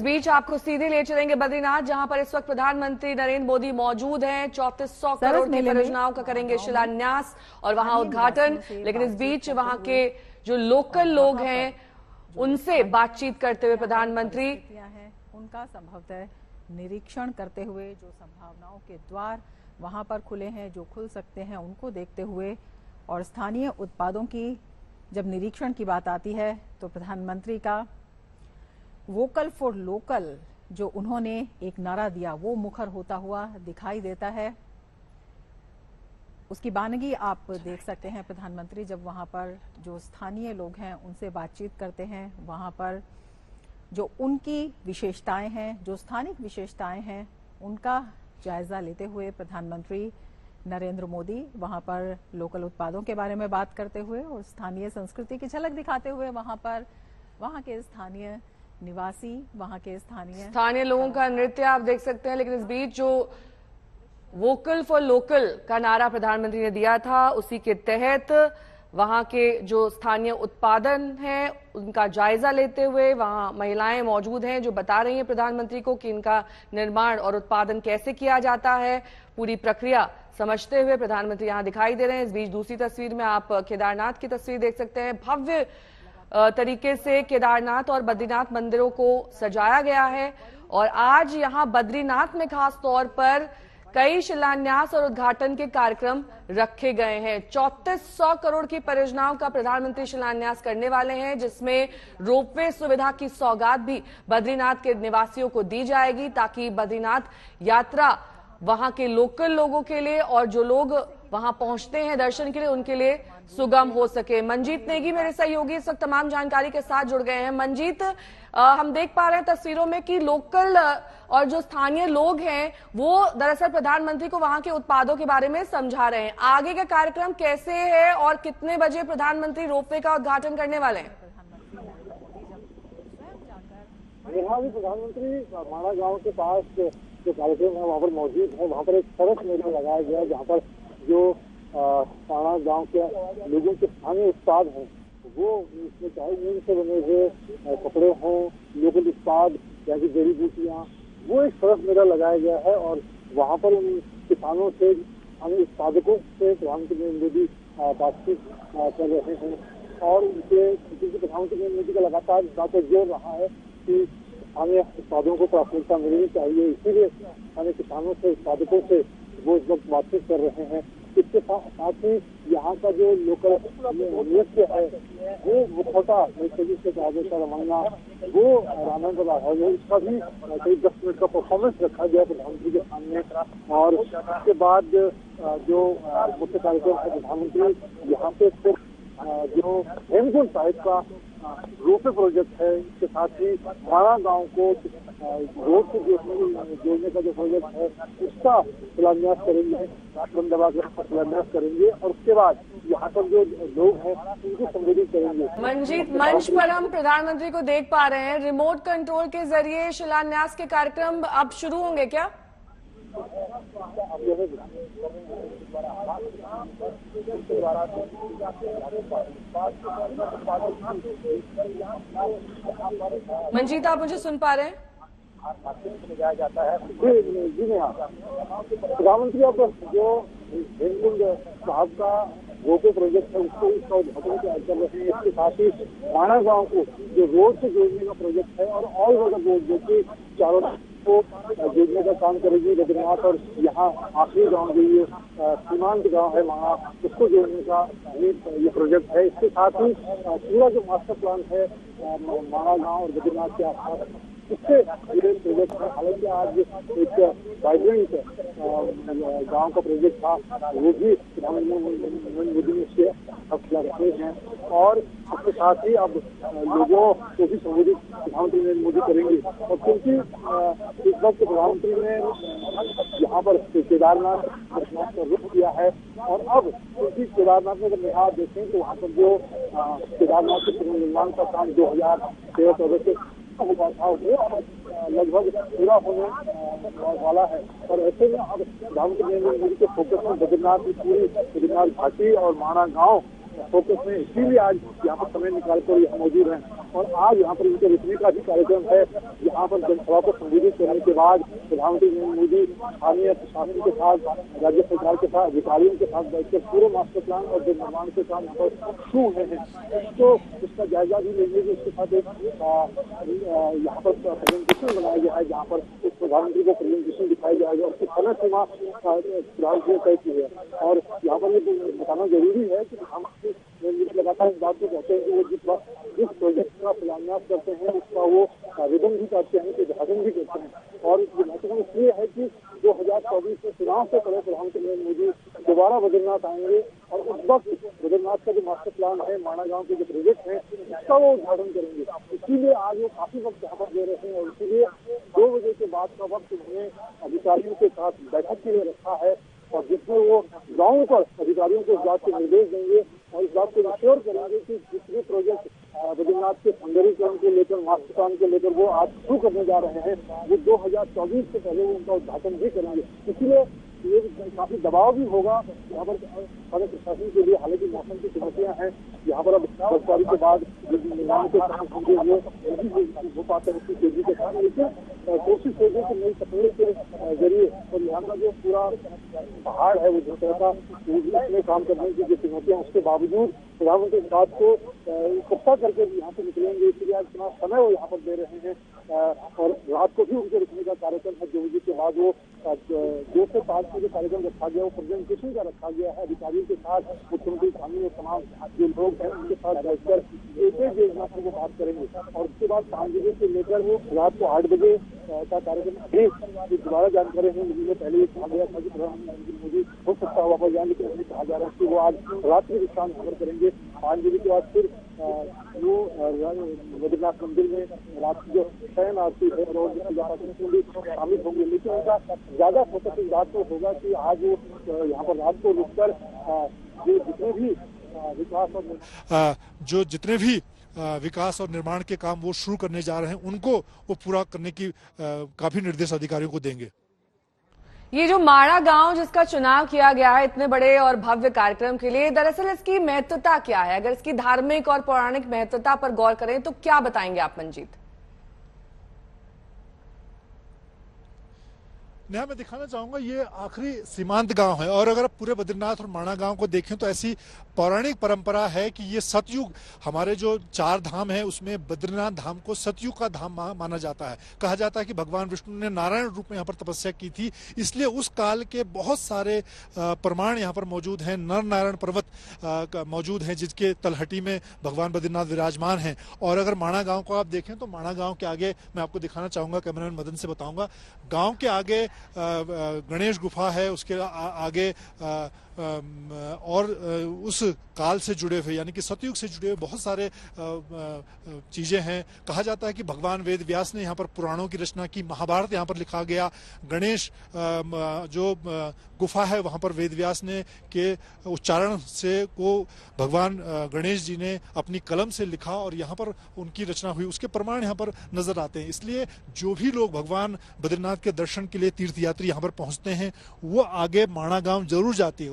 बीच आपको सीधे ले चलेंगे बद्रीनाथ, जहां पर इस वक्त प्रधानमंत्री नरेंद्र मोदी मौजूद हैं। 3400 करोड़ की परियोजनाओं का करेंगे शिलान्यास और वहां उद्घाटन। लेकिन इस बीच वहां के जो लोकल लोग हैं उनसे बातचीत करते हुए प्रधानमंत्री उनका संभवतः निरीक्षण करते हुए जो संभावनाओं के द्वार वहां पर खुले हैं, जो खुल सकते हैं, उनको देखते हुए और स्थानीय उत्पादों की जब निरीक्षण की बात आती है तो प्रधानमंत्री का वोकल फॉर लोकल जो उन्होंने एक नारा दिया वो मुखर होता हुआ दिखाई देता है। उसकी बानगी आप देख सकते हैं। प्रधानमंत्री जब वहां पर जो स्थानीय लोग हैं उनसे बातचीत करते हैं, वहां पर जो उनकी विशेषताएं हैं, जो स्थानिक विशेषताएं हैं, उनका जायजा लेते हुए प्रधानमंत्री नरेंद्र मोदी वहां पर लोकल उत्पादों के बारे में बात करते हुए और स्थानीय संस्कृति की झलक दिखाते हुए वहां पर वहां के स्थानीय निवासी, वहां के स्थानीय लोगों का नृत्य आप देख सकते हैं। लेकिन इस बीच जो वोकल फॉर लोकल का नारा प्रधानमंत्री ने दिया था, उसी के तहत वहां के जो स्थानीय उत्पादन हैं उनका जायजा लेते हुए वहां महिलाएं मौजूद हैं जो बता रही हैं प्रधानमंत्री को कि इनका निर्माण और उत्पादन कैसे किया जाता है। पूरी प्रक्रिया समझते हुए प्रधानमंत्री यहां दिखाई दे रहे हैं। इस बीच दूसरी तस्वीर में आप केदारनाथ की तस्वीर देख सकते हैं। भव्य तरीके से केदारनाथ और बद्रीनाथ मंदिरों को सजाया गया है और आज यहां बद्रीनाथ में खास तौर पर कई शिलान्यास और उद्घाटन के कार्यक्रम रखे गए हैं। 3400 करोड़ की परियोजनाओं का प्रधानमंत्री शिलान्यास करने वाले हैं, जिसमें रोपवे सुविधा की सौगात भी बद्रीनाथ के निवासियों को दी जाएगी ताकि बद्रीनाथ यात्रा वहां के लोकल लोगों के लिए और जो लोग वहां पहुंचते हैं दर्शन के लिए उनके लिए सुगम हो सके। मंजीत नेगी मेरे सहयोगी इस वक्त तमाम जानकारी के साथ जुड़ गए हैं। मंजीत, हम देख पा रहे हैं तस्वीरों में कि लोकल और जो स्थानीय लोग हैं वो दरअसल प्रधानमंत्री को वहां के उत्पादों के बारे में समझा रहे हैं। आगे का कार्यक्रम कैसे है और कितने बजे प्रधानमंत्री रोपवे का उद्घाटन करने वाले हैं? यहाँ भी प्रधानमंत्री माणा गांव के पास जो कार्यक्रम है वहाँ पर मौजूद है। वहाँ पर एक सरस मेला लगाया गया है जहाँ पर जो माणा गांव के लोगों के स्थानीय उत्पाद हैं वो इसमें चाहे नीम से बने हुए कपड़े हों, लोकल उत्पाद जैसे जड़ी बूटियाँ, वो एक सरस मेला लगाया गया है और वहाँ पर उन किसानों से, स्थानीय उत्पादकों से प्रधानमंत्री नरेंद्र मोदी बातचीत कर रहे हैं और उनके प्रधानमंत्री नरेंद्र मोदी का लगातार इस बात पर जोर रहा है कि स्थानीय उत्पादों को प्राथमिकता मिलनी चाहिए। इसीलिए स्थानीय किसानों से, उत्पादकों से वो इस वक्त बातचीत कर रहे हैं। इसके साथ ही यहाँ का जो लोकल नृत्य है वो मुखौटा नृत्य जिससे कहा जाता है रमंगा, वो आनंद रहा है। इसका भी करीब 10 मिनट का परफॉर्मेंस रखा गया प्रधानमंत्री के सामने और उसके बाद जो मुख्य कार्यक्रम है प्रधानमंत्री यहाँ पे सिर्फ जो हेमकुंड साहिब का रोपवे प्रोजेक्ट है, इसके साथ ही माणा गांव को रोड से जोड़ने का जो प्रोजेक्ट है उसका शिलान्यास करेंगे, बंद दबा कर शिलान्यास करेंगे और उसके बाद यहाँ पर जो लोग हैं उनको संबोधित करेंगे। मंजीत, मंच पर हम प्रधानमंत्री को देख पा रहे हैं। रिमोट कंट्रोल के जरिए शिलान्यास के कार्यक्रम अब शुरू होंगे क्या? मंजीत, आप मुझे सुन पा रहे हैं? जाता है जी हाँ। प्रधानमंत्री अब जो हेमकुंड साहब का रोपवे प्रोजेक्ट है उसको इसका उद्घाटन कर रहे हैं। इसके साथ ही माणा गांव को जो रोड से जोड़ने का प्रोजेक्ट है और ऑल ओवर द रोड जो कि चारों को जोड़ने का काम करेगी बद्रीनाथ और यहाँ आखिरी गांव जो ये सीमांत गांव है वहाँ उसको जोड़ने का ये प्रोजेक्ट है। इसके साथ ही पूरा जो मास्टर प्लान है माणा गांव और बद्रीनाथ के आसपास उससे ये प्रोजेक्ट है। हालांकि आज एक वाइब्रेंट गांव का प्रोजेक्ट था वो भी प्रधानमंत्री मोदी ने इसके हस्तक्षेप रखे हैं और इसके साथ ही अब लोगों को भी संबोधित प्रधानमंत्री नरेंद्र मोदी करेंगे। और क्योंकि इस वक्त प्रधानमंत्री ने यहाँ पर केदारनाथ का रुख किया है और अब क्योंकि केदारनाथ में अगर आप देखें तो वहाँ पर जो केदारनाथ के पुनर्निर्माण का काम 2013-14 से लगभग पूरा होने वाला है और ऐसे में अब प्रधानमंत्री नरेंद्र मोदी के फोकस में बद्रीनाथ की पूरी बद्रीनाथ घाटी और माणा गांव फोकस में, इसीलिए आज यहाँ पर समय निकाल कर यहाँ मौजूद हैं। और आज यहाँ पर इनके रुकने का भी कार्यक्रम है। यहाँ पर जनसभा को संबोधित करने के बाद प्रधानमंत्री नरेंद्र मोदी स्थानीय प्रशासन के साथ, राज्य सरकार के साथ, अधिकारियों के साथ बैठकर पूरे मास्टर प्लान और जो निर्माण के काम यहाँ पर शुरू हुए हैं तो उसका जायजा भी लेंगे। उसके साथ एक यहाँ पर प्रेजेंटेशन बनाया गया है, जहाँ पर प्रधानमंत्री को प्रेजेंटेशन दिखाया जाएगा। उसकी समय सीमा प्रधानमंत्री ने तय की है। और यहाँ पर ये बताना जरूरी है कि हम लगातार इस बात को कहते हैं कि वो जिस प्रोजेक्ट का शिलान्यास करते हैं उसका वो रिबन भी काटते हैं, उद्घाटन भी करते हैं। और ये महत्वपूर्ण इसलिए है कि 2024 में चुनाव से पहले प्रधानमंत्री नरेंद्र मोदी दोबारा बद्रीनाथ आएंगे और उस वक्त बद्रीनाथ का जो मास्टर प्लान है, माणा गांव के जो प्रोजेक्ट है, उसका वो उद्घाटन करेंगे। इसीलिए आज वो काफी वक्त यहाँ पर दे रहे हैं और इसीलिए 2 बजे के बाद का वक्त उन्होंने अधिकारियों के साथ बैठक के लिए रखा है और जिसमें वो गाँव पर अधिकारियों को इस बात के निर्देश देंगे और इस बात को इंश्योर करेंगे कि जितने प्रोजेक्ट बद्रीनाथ के सौंदर्यीकरण को लेकर, मास्टर प्लान को लेकर वो आज शुरू करने जा रहे हैं, वो 2024 से पहले वो उनका उद्घाटन भी करेंगे। इसलिए ये काफी दबाव भी होगा यहाँ पर सारे प्रशासन के लिए। हालांकि मौसम की समस्या है यहाँ पर, अब बर्फबारी के बाद निर्माण के काम होंगे वो नहीं हो पाते हैं उसकी तेजी के साथ, लेकिन कोशिश होगी कि नई तकनीक के जरिए और यहाँ का जो पूरा पहाड़ है वो जिस तरह का उसमें काम करने की जो चुनौतियां, उसके बावजूद प्रधानमंत्री इस बात को इकट्ठा करके यहाँ से निकलेंगे। इसलिए आज इतना समय वो यहाँ पर दे रहे हैं और रात को भी उनके रुकने का कार्यक्रम है। 2 बजे के बाद वो 2 से 5 का जो कार्यक्रम रखा गया वो प्रेजेंटेशन का रखा गया है। अधिकारियों के साथ, मुख्यमंत्री स्थानीय तमाम जो लोग हैं उनके साथ बैठकर एक योजना पर वो बात करेंगे और उसके बाद 5 बजे से लेकर वो रात को 8 बजे का कार्यक्रम अभी दोबारा जानकारी है। मुझे पहले ये कहा गया था कि प्रधानमंत्री नरेंद्र मोदी हो सकता है वापस जाने, लेकिन अभी कहा जा रहा है कि वो आज रात्रि विश्राम यहाँ पर करेंगे। 5 बजे के बाद फिर वो बद्रीनाथ मंदिर में रात की जो शयन आरती है और उसमें भी शामिल होंगे। लेकिन उनका ज्यादा फोकस इस बात पर होगा कि आज वो यहाँ पर रात को रुककर जो जितने भी विकास और निर्माण के काम वो शुरू करने जा रहे हैं उनको वो पूरा करने की का भी निर्देश अधिकारियों को देंगे। ये जो माणा गांव जिसका चुनाव किया गया है इतने बड़े और भव्य कार्यक्रम के लिए, दरअसल इसकी महत्वता क्या है? अगर इसकी धार्मिक और पौराणिक महत्वता पर गौर करें तो क्या बताएंगे आप मंजीत? नेहा, मैं दिखाना चाहूंगा ये आखिरी सीमांत गांव है और अगर आप पूरे बद्रीनाथ और माणा गांव को देखें तो ऐसी पौराणिक परंपरा है कि ये सतयुग, हमारे जो 4 धाम है उसमें बद्रीनाथ धाम को सतयुग का धाम माना जाता है। कहा जाता है कि भगवान विष्णु ने नारायण रूप में यहाँ पर तपस्या की थी, इसलिए उस काल के बहुत सारे प्रमाण यहाँ पर मौजूद हैं। नर नारायण पर्वत मौजूद है जिसके तलहटी में भगवान बद्रीनाथ विराजमान हैं। और अगर माणा गाँव को आप देखें तो माणा गाँव के आगे मैं आपको दिखाना चाहूंगा, कैमरामैन मदन से बताऊंगा, गाँव के आगे गणेश गुफा है, उसके आगे और उस काल से जुड़े हुए यानी कि सतयुग से जुड़े हुए बहुत सारे चीजें हैं। कहा जाता है कि भगवान वेद व्यास ने यहाँ पर पुराणों की रचना की, महाभारत यहाँ पर लिखा गया। गणेश जो गुफा है वहां पर वेद व्यास ने के उच्चारण से को भगवान गणेश जी ने अपनी कलम से लिखा और यहाँ पर उनकी रचना हुई, उसके प्रमाण यहाँ पर नजर आते हैं। इसलिए जो भी लोग भगवान बद्रीनाथ के दर्शन के लिए तीर्थयात्री यहाँ पर पहुंचते हैं वो आगे माणा गांव जरूर जाती है।